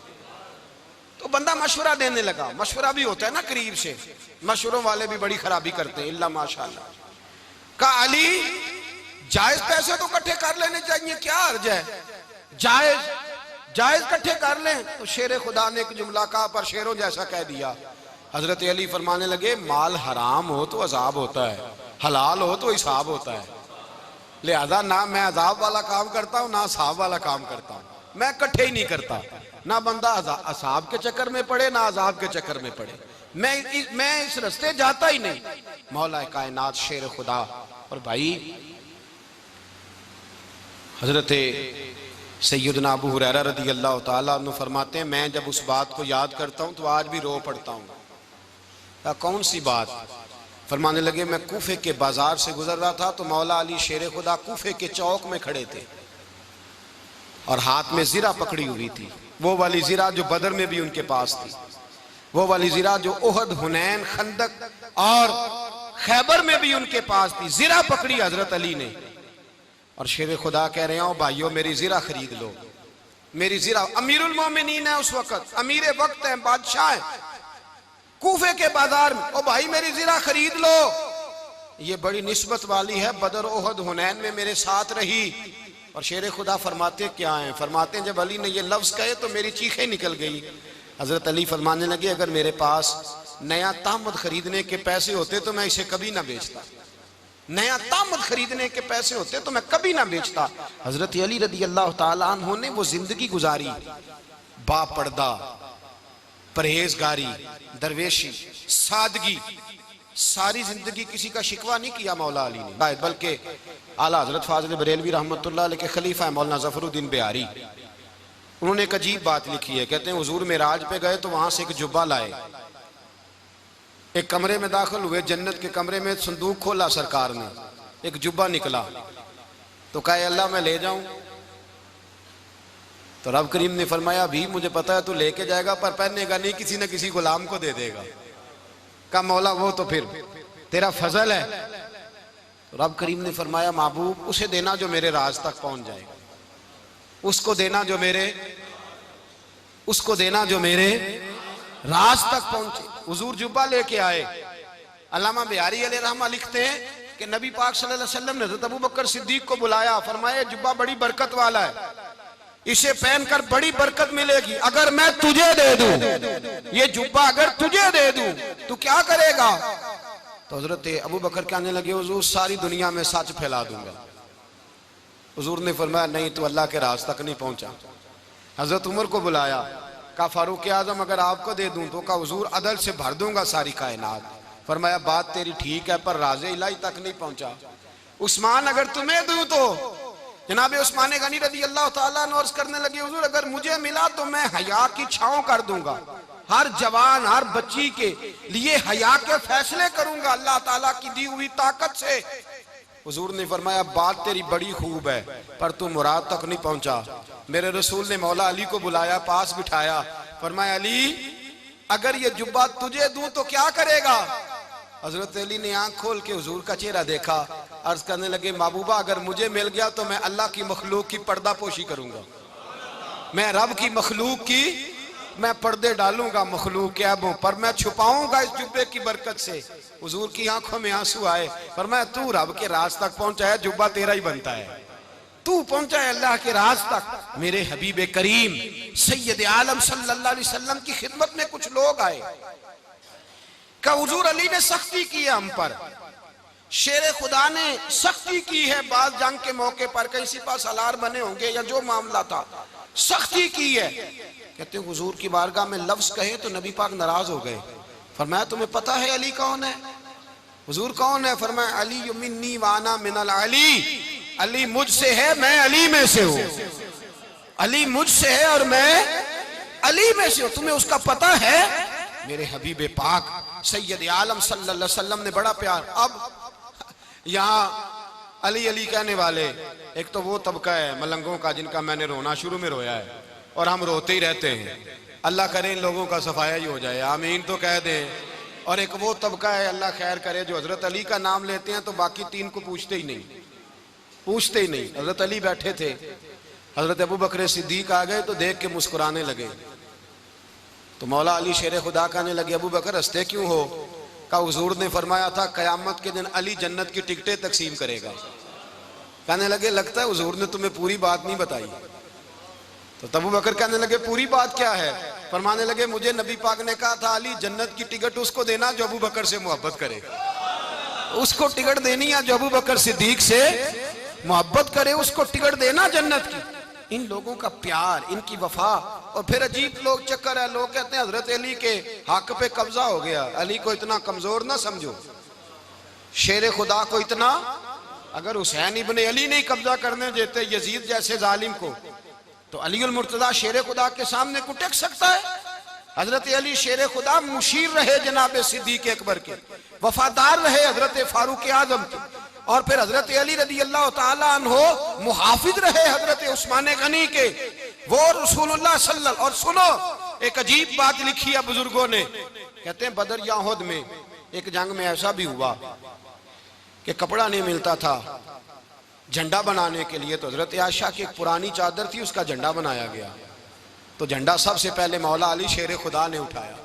तो बंदा मशवरा देने लगा। मशवरा भी होता है ना करीब से, मशवरों वाले भी बड़ी खराबी करते हैं इल्ला माशाअल्लाह। कहा अली जायज पैसे तो इकट्ठे कर लेने चाहिए, क्या अर्ज है, जायज जायज इकट्ठे कर लें। तो शेर खुदा ने एक जुमला कहा पर शेरों जैसा कह दिया। हजरत अली फरमाने लगे माल हराम हो तो अजाब होता है, हलाल हो तो हिसाब होता है, लिहाजा ना मैं अजाब वाला काम करता हूँ ना हिसाब वाला काम करता हूँ, मैं इकट्ठे ही नहीं करता। ना बंदा असाब के चक्कर में पड़े ना अजाब के चक्कर में पड़े, मैं इस रास्ते जाता ही नहीं। मौला कायनात शेर खुदा। और भाई हजरत सैयदना अबू हुरैरा रदी अल्लाह ताला अन्हु फरमाते हैं मैं जब उस बात को याद करता हूँ तो आज भी रो पड़ता हूँ। कौन सी बात? फरमाने लगे मैं कूफे के बाजार से गुजर रहा था तो मौला अली शेर खुदा कूफे के चौक में खड़े थे और हाथ में जीरा पकड़ी हुई थी, वो वाली जीरा जो बदर में भी उनके पास थी, वो वाली जीरा जो उहद, हुनैन, खंदक और खैबर में भी उनके पास थी। जीरा पकड़ी हजरत अली ने और शेर खुदा कह रहे हो भाइयों मेरी जीरा खरीद लो, मेरी जीरा। अमीरुल मोमिनीन है उस वक्त, अमीर वक्त है, बादशाह है, कूफे के बाजार में। ओ भाई मेरी जीरा खरीद लो। ये बड़ी निस्बत वाली है, बदर, उहद, हुनैन में मेरे साथ रही। और शेर खुदा फरमाते क्या हैं? फरमाते हैं जब अली ने ये लफ्ज कहे तो मेरी चीखें निकल गई। हजरत अली फरमाने लगे अगर मेरे पास नया तामद खरीदने के पैसे होते तो मैं इसे कभी ना बेचता, नया तामद खरीदने के पैसे होते तो मैं कभी ना बेचता। हजरत अली रदी अल्लाह ताला अन्हु ने वो जिंदगी गुजारी, बापर्दा, परहेजगारी, दरवेशी, सादगी, सारी जिंदगी किसी का शिकवा नहीं किया मौला अली ने, बल्कि आला हजरत फाजिल बरेलवी रहमतुल्लाह अलैह के खलीफा है मौलाना ज़फरुद्दीन बिहारी, उन्होंने एक अजीब बात लिखी है। कहते हैं हुजूर मेराज पे गए तो वहां से एक जुब्बा लाए, एक कमरे में दाखिल हुए, जन्नत के कमरे में संदूक खोला सरकार ने, एक जुब्बा निकला तो कहा अल्लाह मैं ले जाऊं? तो रब करीम ने फरमाया भी मुझे पता है तू लेके जाएगा पर पहनेगा नहीं, किसी न किसी गुलाम को दे देगा। कहा मौला वो तो फिर तेरा फजल है। तो रब करीम ने फरमाया महबूब उसे देना जो मेरे राज तक पहुंच जाएगा, उसको देना जो मेरे, उसको देना जो मेरे राज तक पहुंचे। हुजूर जुब्बा लेके आए। अल्लामा बिहारी अलैहि रहमा लिखते हैं कि नबी पाक सल्लल्लाहु अलैहि वसल्लम ने हज़रत अबू बकर सिद्दीक को बुलाया, फरमाया जुब्बा बड़ी बरकत वाला है, इसे पहनकर बड़ी बरकत मिलेगी, अगर मैं तुझे दे दूं, ये जुब्बा अगर तुझे दे दूं तो क्या करेगा? तो हजरत अबू बकर कहने लगे हुजूर सारी दुनिया में सच फैला दूंगा। हुजूर ने फरमाया नहीं तो अल्लाह के राज तक नहीं पहुंचा। हजरत उमर को बुलाया, कहा फारूक आजम अगर आपको दे दूं तो कहा हुजूर अदल से भर दूंगा सारी कायनात। फरमाया बात तेरी ठीक है पर राज़े इलाही तक नहीं पहुंचा। उस्मान अगर तुम्हें दूं तो जनाब उस्मान गनी रज़ी अल्लाह ताला अन्हु अर्ज़ करने लगे हुजूर अगर मुझे मिला तो मैं हया की छांव कर दूंगा, हर जवान, हर बच्ची के लिए हया के फैसले करूंगा अल्लाह ताला की दी हुई ताकत से। हुजूर ने फरमाया बात तेरी बड़ी खूब है, पर तू मुराद तक नहीं पहुंचा। मेरे रसूल ने मौला अली को बुलाया, पास बिठाया, फरमाया अली अगर ये जुब्बा तुझे दूं तो क्या करेगा? हजरत अली ने आंख खोल के हुजूर का चेहरा देखा, अर्ज करने लगे महबूबा अगर मुझे मिल गया तो मैं अल्लाह की मखलूक की पर्दा पोशी करूंगा, मैं रब की मखलूक की मैं पर्दे डालूंगा मखलूक के ऐबों पर, मैं छुपाऊंगा इस जुब्बे की बरकत से। हुजूर की आंखों में आंसू आए, फरमाया तू रब के राज तक पहुंचा है, जुब्बा तेरा ही बनता है, तू पहुंचा है अल्लाह के राज तक। मेरे हबीब करीम सैयद आलम सल्लल्लाहु अलैहि वसल्लम की खिदमत में कुछ लोग आए, का हुजूर अली ने सख्ती की है हम पर, शेर खुदा ने सख्ती की है, बात जंग के मौके पर कहीं सिपा सालार बने होंगे या जो मामला था, सख्ती की है। कहते हैं हुजूर की बारगाह में लफ्ज कहे तो नबी पाक नाराज हो गए। फरमाया तुम्हें पता है अली कौन है? हुजूर कौन है? फरमाया अली मिन्नी वाना मिनल अली, अली मुझसे है मैं अली में से हूं, अली मुझसे है और मैं अली में से हूं, तुम्हें उसका पता है? मेरे हबीब पाक सैयद आलम सल्लल्लाहु अलैहि वसल्लम ने बड़ा प्यार। अब यहाँ अली अली कहने वाले एक तो वो तबका है मलंगों का जिनका मैंने रोना शुरू में रोया है और हम रोते ही रहते हैं, अल्लाह करे इन लोगों का सफाया ही हो जाए, आमीन तो कह दें। और एक वो तबका है अल्लाह खैर करे जो हजरत अली का नाम लेते हैं तो बाकी तीन को पूछते ही नहीं, पूछते ही नहीं। हजरत अली बैठे थे, हजरत अबू बकर सिद्दीक आ गए तो देख के मुस्कुराने लगे, तो मौला अली शेर खुदा कहने लगे अबू बकर हंसते क्यों हो? का हुजूर ने फरमाया था कयामत के दिन अली जन्नत की टिकटें तकसीम करेगा। कहने लगे लगता है हुजूर ने तुम्हें पूरी बात नहीं बताई। तो अबू बकर कहने लगे पूरी बात क्या है? फरमाने लगे मुझे नबी पाक ने कहा था अली जन्नत की टिकट उसको देना जो अबू बकर से मोहब्बत करे, उसको टिकट देनी है जो अबू बकर सिद्दीक से मोहब्बत करे, उसको टिकट देना जन्नत की। इन लोगों का प्यार, इनकी वफा। और फिर अजीब लोग चक्कर है, लोग कहते हैं हजरत अली के हक पे कब्जा हो गया, अली को इतना कमजोर ना समझो, शेर खुदा को इतना, अगर हुसैन इब्ने अली नहीं कब्जा करने देते यजीद जैसे जालिम को तो अली उल मुर्तजा शेर खुदा के सामने को टेक सकता है? हजरत अली शेर खुदा मुशीर रहे जनाब सिद्दीक अकबर के, वफादार रहे हजरत फारूक आजम के, और फिर हजरत अली रदी अल्लाह ताला अन्हो मुहाफिज रहे हजरत उस्मान गनी के, वो रसूलुल्लाह सल्लल्लाहु। और सुनो एक अजीब बात लिखी है बुजुर्गों ने, कहते हैं बदर या उहद में एक जंग में ऐसा भी हुआ कि कपड़ा नहीं मिलता था झंडा बनाने के लिए, तो हजरत आयशा की एक पुरानी चादर थी उसका झंडा बनाया गया, तो झंडा सबसे पहले मौला अली शेर खुदा ने उठाया।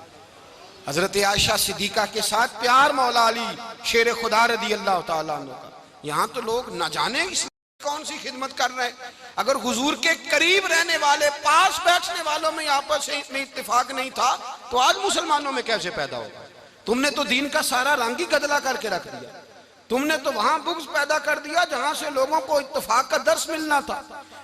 हजरत आयशा सिद्दीका के साथ प्यार मौला अली शेर खुदा रदी अल्लाह ताला अन्हु का। यहाँ तो लोग न जाने इस कौन सी खिदमत कर रहे हैं। अगर हुजूर के करीब रहने वाले, पास बैठने वालों में आपस में इत्तेफाक नहीं था तो आज मुसलमानों में कैसे पैदा होगा? तुमने तो दीन का सारा रंग ही गदला करके रख दिया, तुमने तो वहां बुग़्ज़ पैदा कर दिया जहां से लोगों को इत्तेफाक का दर्स मिलना था,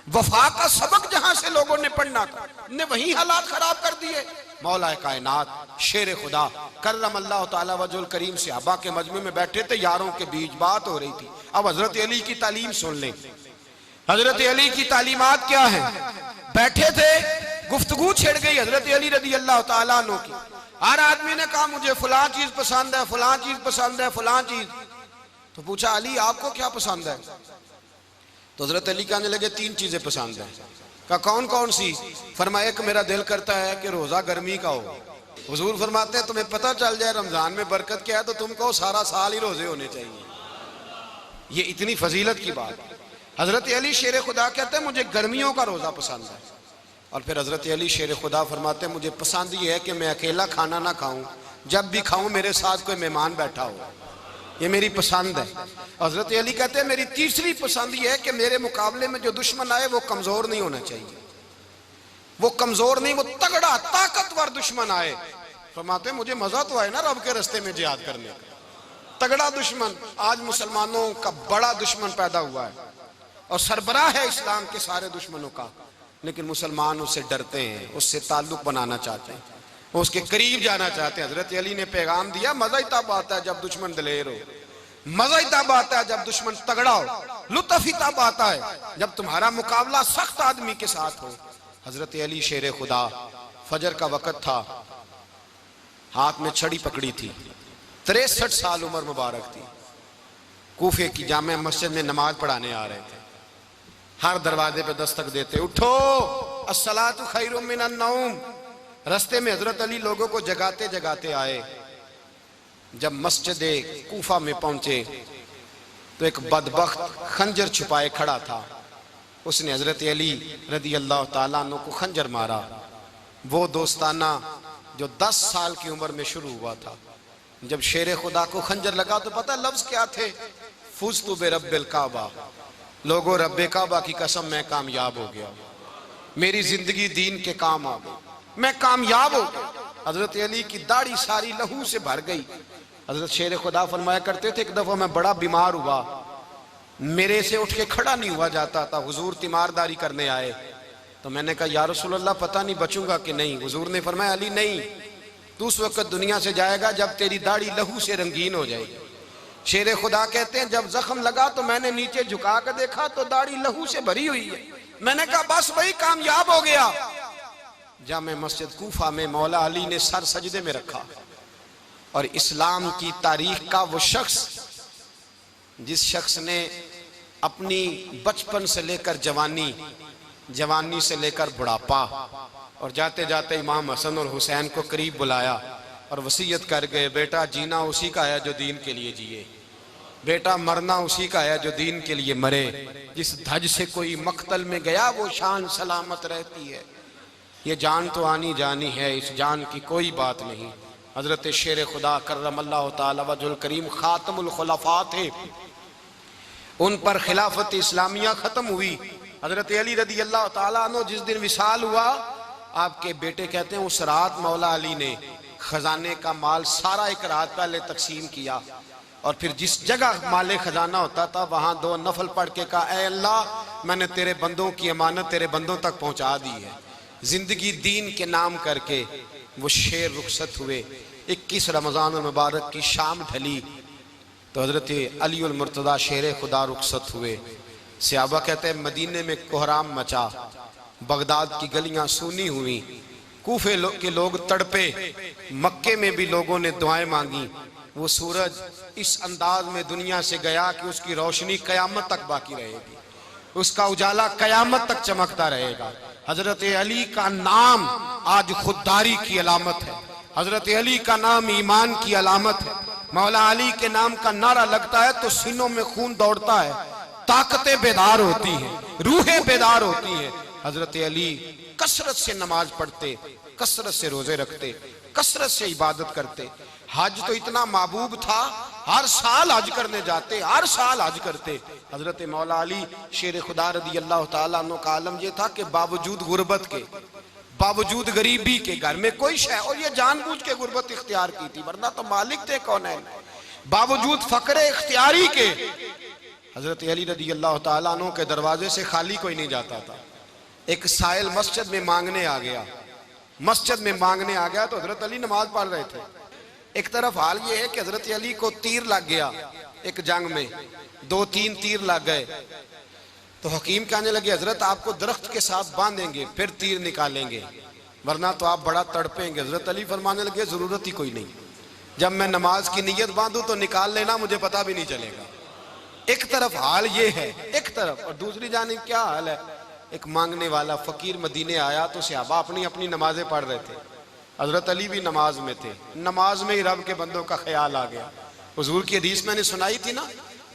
वफा का सबक जहां से लोगों ने पढ़ना था, ने वही हालात खराब कर दिए। मौला कायनात शेर खुदा करम अल्लाह ताला वजुल करीम सहाबा के मजमे में बैठे थे, यारों के बीच बात हो रही थी। अब हजरत अली की तालीम सुन लें, हजरत अली की तालीमात क्या है? बैठे थे, गुफ्तगू छिड़ गई हजरत अली रदी अल्लाह ताला अन्हु की। हर आदमी ने कहा मुझे फलां चीज पसंद है, फलां चीज पसंद है, फलां चीज। तो पूछा अली आपको क्या पसंद है? तो हजरत अली कहने लगे तीन चीजें पसंद है। कहा कौन कौन सी? फरमाया एक मेरा दिल करता है कि रोजा गर्मी का हो। हुजूर फरमाते हैं तुम्हें पता चल जाए रमजान में बरकत क्या है तो तुम कहो सारा साल ही रोजे होने चाहिए, ये इतनी फजीलत की बात। हजरत अली शेर खुदा कहते हैं मुझे गर्मियों का रोजा पसंद है। और फिर हजरत अली शेर खुदा फरमाते हैं मुझे पसंद ये है कि मैं अकेला खाना ना खाऊं, जब भी खाऊं मेरे साथ कोई मेहमान बैठा हो, ये मेरी पसंद है। हजरत अली कहते हैं मेरी तीसरी पसंद ये है कि मेरे मुकाबले में जो दुश्मन आए वो कमजोर नहीं होना चाहिए, वो कमजोर नहीं, वो तगड़ा ताकतवर दुश्मन आए। फरमाते हैं मुझे मजा तो आए ना रब के रास्ते में जिहाद करने का, तगड़ा दुश्मन। आज मुसलमानों का बड़ा दुश्मन पैदा हुआ है और सरबराह है इस्लाम के सारे दुश्मनों का, लेकिन मुसलमान उससे डरते हैं, उससे ताल्लुक बनाना चाहते हैं, वो उसके करीब जाना चाहते हैं। हजरत अली ने पैगाम दिया मजा ही तब आता है जब दुश्मन दलेर हो, मजा ही तब आता है जब दुश्मन तगड़ा हो, लुत्फ ही तब आता है जब तुम्हारा मुकाबला सख्त आदमी के साथ हो। हजरत अली शेर खुदा, फजर का वक़्त था, हाथ में छड़ी पकड़ी थी, 63 साल उम्र मुबारक थी। कूफे की जामे मस्जिद में नमाज पढ़ाने आ रहे थे। हर दरवाजे पे दस्तक देते, उठो अस्सलातु खैरुम मिनन नौम। रास्ते में हजरत अली लोगों को जगाते जगाते आए। जब मस्जिद कूफा में पहुंचे तो एक बदबख्त खंजर छुपाए खड़ा था। उसने हजरत अली रदी अल्लाह ताला अन्हु को खंजर मारा। वो दोस्ताना जो 10 साल की उम्र में शुरू हुआ था। जब शेर खुदा को खंजर लगा तो पता लफ्ज क्या थे? फुज़्तु बिरब्बिल काबा, लोगों रब्बे काबा की कसम मैं कामयाब हो गया, मेरी जिंदगी दीन के काम आ गई, मैं कामयाब हो गया। हजरत अली की दाढ़ी सारी लहू से भर गई। हजरत शेर खुदा फरमाया करते थे, एक दफा मैं बड़ा बीमार हुआ, मेरे से उठ के खड़ा नहीं हुआ जाता था। हुजूर तीमारदारी करने आए तो मैंने कहा या रसूल अल्लाह पता नहीं बचूंगा कि नहीं। हुजूर ने फरमाया अली नहीं, तू उस वक्त दुनिया से जाएगा जब तेरी दाढ़ी लहू से रंगीन हो जाएगी। शेर खुदा कहते हैं जब जख्म लगा तो मैंने नीचे झुका कर देखा तो दाढ़ी लहू से भरी हुई है। मैंने कहा बस वही कामयाब हो गया। जामे मस्जिद कूफा में मौला अली ने सर सजदे में रखा और इस्लाम की तारीख का वो शख्स जिस शख्स ने अपनी बचपन से लेकर जवानी, जवानी से लेकर बुढ़ापा और जाते जाते इमाम हसन और हुसैन को करीब बुलाया और वसीयत कर गए, बेटा जीना उसी का है जो दीन के लिए जिए, बेटा मरना उसी का है जो दीन के लिए मरे। जिस धज से कोई मक्तल में गया वो शान सलामत रहती है। ये जान तो आनी जानी है, इस जान की कोई बात नहीं। हजरत शेर खुदा करमल्लाहु ताला वजहुल करीम खातमुल खुलफा थे, उन पर खिलाफत इस्लामिया खत्म हुई। हजरत अली रदी अल्लाह ताला अन्हु जिस दिन विसाल हुआ, आपके बेटे कहते हैं उस रात मौला अली ने खजाने का माल सारा एक रात पहले तकसीम किया और फिर जिस जगह माले खजाना होता था वहां 2 नफल पढ़ के कहा, ऐ अल्लाह मैंने तेरे बंदों की अमानत तेरे बंदों तक पहुंचा दी है। जिंदगी दीन के नाम करके वो शेर रुखसत हुए। 21 रमजान मुबारक की शाम ढली तो हजरत अली उल मुर्तदा शेर खुदा रुखसत हुए। सहाबा कहते हैं मदीने में कोहराम मचा, बगदाद की गलियां सूनी हुई, कूफे के लोग तड़पे, मक्के में भी लोगों ने दुआएं मांगी। वो सूरज इस अंदाज में दुनिया से गया कि उसकी रोशनी कयामत तक बाकी रहेगी, उसका उजाला कयामत तक चमकता रहेगा। हजरत अली का नाम आज खुददारी की अलामत है, हजरत अली का नाम ईमान की अलामत है। मौला अली के नाम का नारा लगता है तो सीनों में खून दौड़ता है, ताकतें बेदार होती हैं, रूहें बेदार होती हैं। हजरत अली कसरत से नमाज पढ़ते, कसरत से रोजे रखते, कसरत से इबादत करते। हज तो इतना महबूब था, हर साल हज करने जाते, हर साल हज करते। हजरत मौला अली शेर खुदा रदी अल्लाह ताला अन्हु का आलम यह था कि बावजूद गुर्बत के, बावजूद गरीबी के, घर में कोई शय, और ये जानबूझ के गुर्बत इख्तियार की थी वरना तो मालिक थे कौन है। बावजूद फकरे इख्तियारी के हजरत अली रदी अल्लाह ताला अन्हु के दरवाजे से खाली कोई नहीं जाता था। एक साइल मस्जिद में मांगने आ गया, मस्जिद में मांगने आ गया तो हजरत अली नमाज पढ़ रहे थे। एक तरफ हाल ये है कि हजरत अली को तीर लग गया, एक जंग में 2-3 तीर लग गए तो हकीम कहने लगे हजरत आपको दरख्त के साथ बांधेंगे फिर तीर निकालेंगे वरना तो आप बड़ा तड़पेंगे। हजरत अली फरमाने लगे जरूरत ही कोई नहीं, जब मैं नमाज की नीयत बांधू तो निकाल लेना, मुझे पता भी नहीं चलेगा। एक तरफ हाल ये है, एक तरफ, और दूसरी जानिब क्या हाल है, एक मांगने वाला फकीर मदीने आया तो सहाबा अपनी अपनी नमाजें पढ़ रहे थे, हजरत अली भी नमाज में थे। नमाज में ही रब के बंदों का ख्याल आ गया। हुजूर की हदीस मैंने सुनाई थी ना,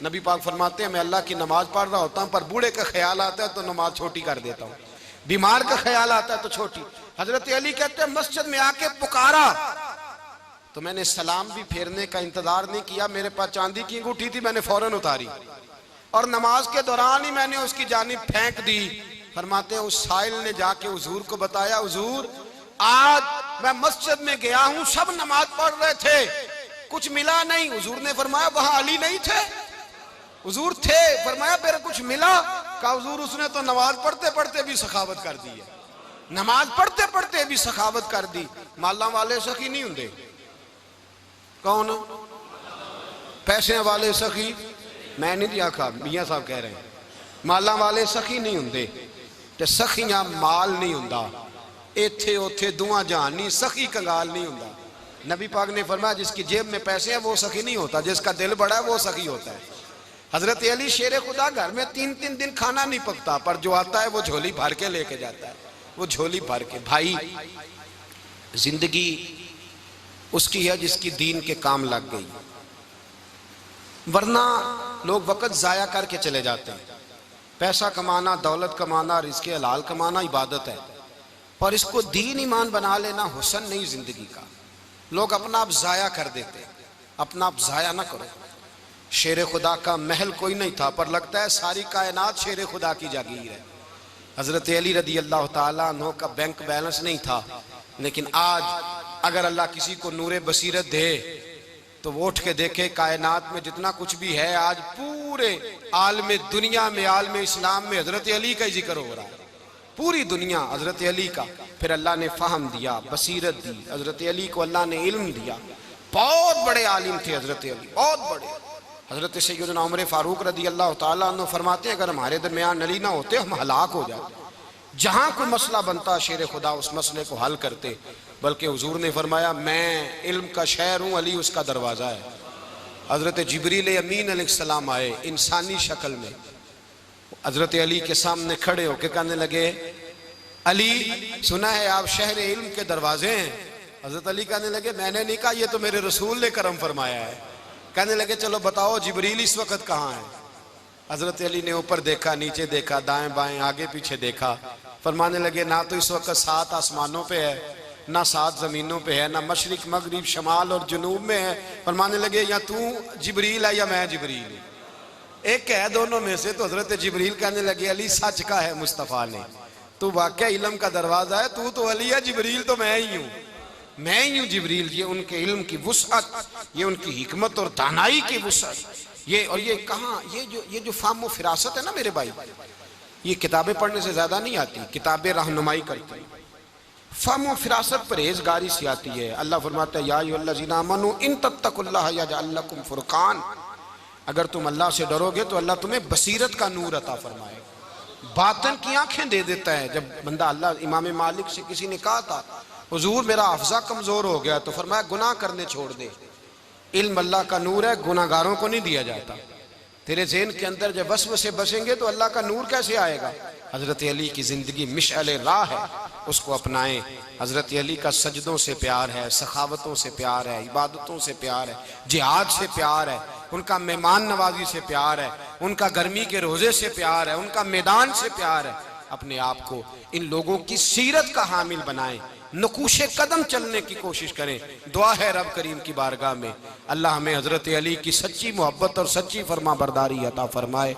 नबी पाक फरमाते हैं मैं अल्लाह की नमाज पढ़ रहा होता हूँ पर बूढ़े का ख्याल आता है तो नमाज छोटी कर देता हूँ, बीमार का ख्याल आता है तो छोटी। हजरत अली कहते हैं मस्जिद में आके पुकारा तो मैंने सलाम भी फेरने का इंतजार नहीं किया, मेरे पास चांदी की अंगूठी थी, मैंने फौरन उतारी और नमाज के दौरान ही मैंने उसकी जानिब फेंक दी। फरमाते हैं उस साइल ने जाके हुजूर को बताया, हुजूर आज मैं मस्जिद में गया हूं, सब नमाज पढ़ रहे थे, कुछ मिला नहीं। हुजूर ने फरमाया वहां अली नहीं थे? हुजूर थे। फरमाया फिर कुछ मिला? कहा हुजूर उसने तो नमाज पढ़ते पढ़ते भी सखावत कर दी है, नमाज पढ़ते पढ़ते भी सखावत कर दी। माला वाले सखी नहीं होंगे? कौन? पैसे वाले सखी? मैं नहीं आखा, मियां साहब कह रहे हैं माला वाले सखी नहीं होंगे ते सखियां माल नहीं होंदा। इत्थे उथे दुआ जहान नहीं, सखी कंगाल नहीं होंदा। नबी पाक ने फरमाया जिसकी जेब में पैसे हैं वो सखी नहीं होता, जिसका दिल बड़ा है वो सखी होता है। हजरत अली शेर खुदा घर में 3-3 दिन खाना नहीं पकता, पर जो आता है वो झोली भर के लेके जाता है, वो झोली भर के। भाई जिंदगी उसकी है जिसकी दीन के काम लग गई, वरना लोग वक्त जाया करके चले जाते हैं। पैसा कमाना, दौलत कमाना, रिज़्क़ हलाल कमाना इबादत है, पर इसको दीन ईमान बना लेना हुस्न नहीं जिंदगी का। लोग अपना आप जाया कर देते, अपना आप जाया ना करो। शेर खुदा का महल कोई नहीं था, पर लगता है सारी कायनात शेर खुदा की जागीर है। हजरत अली रदी अल्लाह ताला अन्हु का बैंक बैलेंस नहीं था, लेकिन आज अगर अल्लाह किसी को नूरे बसीरत दे तो वो उठ के देखे कायनात में जितना कुछ भी है, आज पूरे आलम दुनिया में, आलम इस्लाम में हजरत अली का ही जिक्र हो रहा है, पूरी दुनिया हजरत अली का। फिर अल्लाह ने फ़हम दिया, बसीरत दी, हजरत अली को अल्लाह ने इल्म दिया। बहुत बड़े आलिम थे हजरत अली, बहुत बड़े। हजरत सैयदना उमर फारूक रदी अल्लाह ताला अन्हु फरमाते हैं अगर हमारे दरमियान अली ना होते हम हलाक हो जाते। जहां कोई मसला बनता शेर खुदा उस मसले को हल करते, बल्कि हुजूर ने फरमाया मैं इल्म का शहर हूँ, अली उसका दरवाज़ा है। हजरत जिब्रील अमीन अलैहिस्सलाम आए इंसानी शक्ल में, हजरत अली के सामने खड़े होकर कहने लगे अली सुना है आप शहर इल्म के दरवाजे हैं। हजरत अली कहने लगे मैंने नहीं कहा, ये तो मेरे रसूल ने करम फरमाया है। कहने लगे चलो बताओ जिब्रील इस वक्त कहाँ है। हजरत अली ने ऊपर देखा, नीचे देखा, दाएं बाएं आगे पीछे देखा, फरमाने लगे ना तो इस वक्त 7 आसमानों पे है, ना 7 जमीनों पे है, ना मशरिक मगरिब शमाल और जुनूब में है। फरमाने लगे या तू जिब्रील है या मैं जिब्रील, एक है दोनों में से। तो हजरत जिब्रील कहने लगे अली सच का है मुस्तफ़ा ने, तू वाकई इल्म का दरवाजा है, तू तो अली है, जिब्रील तो मैं ही हूँ, मैं ही हूँ जिब्रील। ये उनके इल्म की वुसअत, ये उनकी हिकमत और दानाई की वुसअत, ये और ये कहाँ ये जो फाहम फिरासत है ना मेरे भाई, ये किताबें पढ़ने से ज्यादा नहीं आती, किताबें रहनुमाई करती। फाहम फिरासत परहेजगारी से आती है। अल्लाह फरमाता है या अय्युहल्लज़ीना आमनू इन तत्तकुल्लाह यजअल लकुम फुरकान, अगर तुम अल्लाह से डरोगे तो अल्लाह तुम्हें बसीरत का नूर अता फरमाएगा, बातन की आंखें दे देता है। जब बंदा अल्लाह, इमाम मालिक से किसी ने कहा था हुजूर मेरा हफ्जा कमजोर हो गया, तो फरमाया गुनाह करने छोड़ दे, इल्म अल्लाह का नूर है, गुनाहगारों को नहीं दिया जाता। तेरे ज़हन के अंदर जब वसवसे बसेंगे तो अल्लाह का नूर कैसे आएगा। हजरत अली की जिंदगी मिशअल राह है, उसको अपनाएं। हजरत अली का सजदों से प्यार है, सखावतों से प्यार है, इबादतों से प्यार है, जिहाद से प्यार है, उनका मेहमान नवाजी से प्यार है, उनका गर्मी के रोजे से प्यार है, उनका मैदान से प्यार है। अपने आप को इन लोगों की सीरत का हामिल बनाएं, नकूशे कदम चलने की कोशिश करें। दुआ है रब करीम की बारगाह में अल्लाह हमें हजरत अली की सच्ची मोहब्बत और सच्ची फरमा बरदारी अता फरमाए।